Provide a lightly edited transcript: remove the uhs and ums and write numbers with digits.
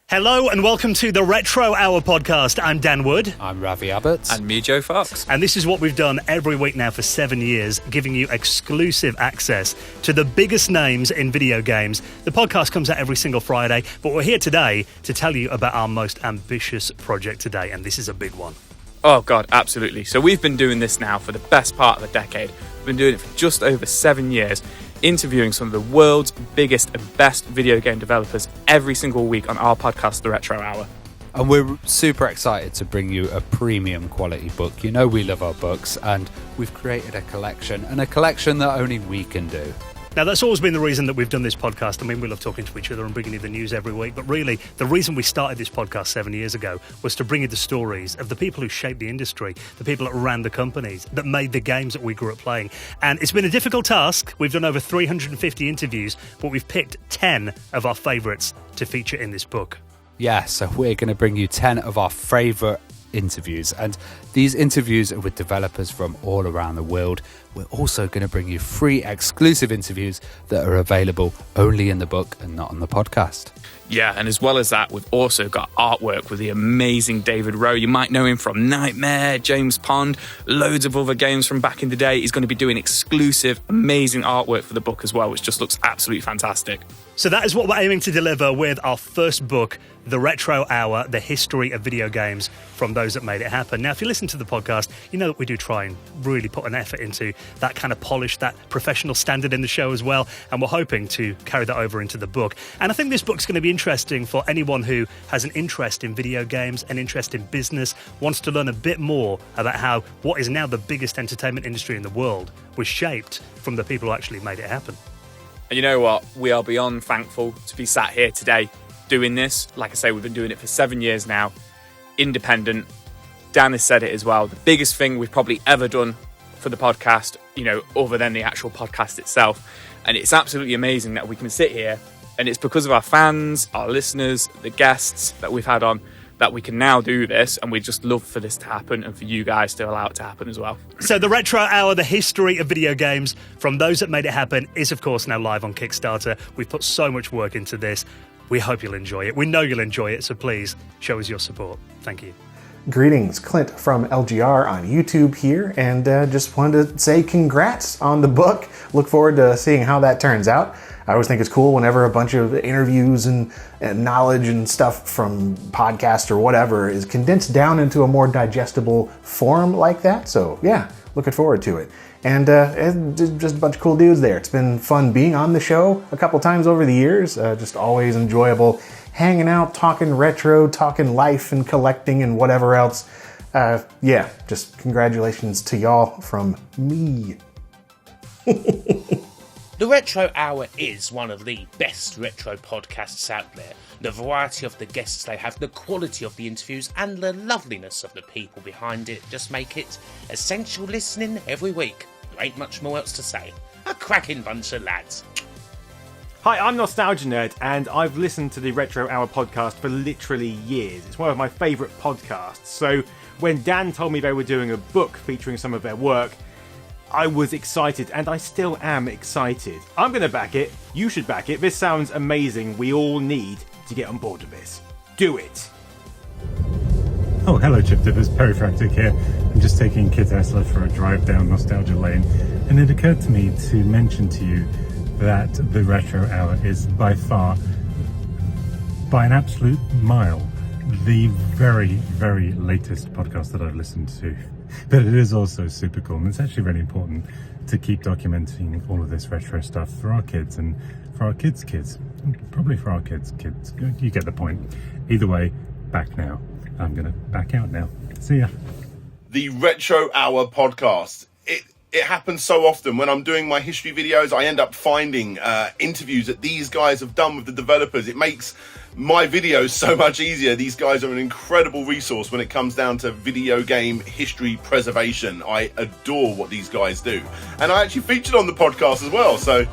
Hello and welcome to the Retro Hour podcast. I'm Dan Wood. I'm Ravi Abbott. And me, Joe Fox. And this is what we've done every week now for 7 years, giving you exclusive access to the biggest names in video games. The podcast comes out every single Friday, but we're here today to tell you about our most ambitious project today, and this is a big one. Oh, God, absolutely. So we've been doing this now for the best part of a decade. We've been doing it for just over 7 years, interviewing some of the world's biggest and best video game developers every single week on our podcast, The Retro Hour. And we're super excited to bring you a premium quality book. You know we love our books, and we've created a collection that only we can do. Now, that's always been the reason that we've done this podcast. I mean, we love talking to each other and bringing you the news every week. But really, the reason we started this podcast 7 years ago was to bring you the stories of the people who shaped the industry, the people that ran the companies, that made the games that we grew up playing. And it's been a difficult task. We've done over 350 interviews, but we've picked 10 of our favourites to feature in this book. Yeah, so we're going to bring you 10 of our favourite interviews, and these interviews are with developers from all around the world. We're also going to bring you 3 exclusive interviews that are available only in the book and not on the podcast. Yeah, and as well as that, we've also got artwork with the amazing David Rowe. You might know him from Nightmare, James Pond, loads of other games from back in the day. He's going to be doing exclusive, amazing artwork for the book as well, which just looks absolutely fantastic. So that is what we're aiming to deliver with our first book, The Retro Hour, The History of Video Games from Those That Made It Happen. Now, if you listen to the podcast, you know that we do try and really put an effort into that kind of polish, that professional standard in the show as well, and we're hoping to carry that over into the book. And I think this book's going to be interesting for anyone who has an interest in video games, an interest in business, wants to learn a bit more about how what is now the biggest entertainment industry in the world was shaped from the people who actually made it happen. And you know what? We are beyond thankful to be sat here today doing this. Like I say, we've been doing it for 7 years now, independent. Dan has said it as well. The biggest thing we've probably ever done for the podcast, other than the actual podcast itself. And it's absolutely amazing that we can sit here, and it's because of our fans, our listeners, the guests that we've had on, that we can now do this, and we just love for this to happen and for you guys to allow it to happen as well. So the Retro Hour, the history of video games from those that made it happen, is of course now live on Kickstarter. We've put so much work into this. We hope you'll enjoy it. We know you'll enjoy it, so please show us your support. Thank you. Greetings, Clint from LGR on YouTube here, and just wanted to say congrats on the book. Look forward to seeing how that turns out. I always think it's cool whenever a bunch of interviews and knowledge and stuff from podcasts or whatever is condensed down into a more digestible form like that. So yeah, looking forward to it. And just a bunch of cool dudes there. It's been fun being on the show a couple times over the years. Just always enjoyable hanging out, talking retro, talking life and collecting and whatever else. Yeah, just congratulations to y'all from me. The Retro Hour is one of the best retro podcasts out there. The variety of the guests they have, the quality of the interviews, and the loveliness of the people behind it just make it essential listening every week. There ain't much more else to say. A cracking bunch of lads. Hi, I'm Nostalgia Nerd, and I've listened to the Retro Hour podcast for literally years. It's one of my favourite podcasts. So when Dan told me they were doing a book featuring some of their work, I was excited, and I still am excited. I'm going to back it. You should back it. This sounds amazing. We all need to get on board with this. Do it. Oh, hello, Chip Dippers. Perry Frantic here. I'm just taking Kit Esler for a drive down Nostalgia Lane, and it occurred to me to mention to you that the Retro Hour is by far, by an absolute mile, the very, very latest podcast that I've listened to. But it is also super cool, and it's actually really important to keep documenting all of this retro stuff for our kids and for our kids' kids. Probably for our kids' kids. You get the point. Either way, back now. I'm going to back out now. See ya. The Retro Hour podcast. It happens so often when I'm doing my history videos. I end up finding interviews that these guys have done with the developers. It makes my videos so much easier. These guys are an incredible resource when it comes down to video game history preservation. I adore what these guys do, and I actually featured on the podcast as well, so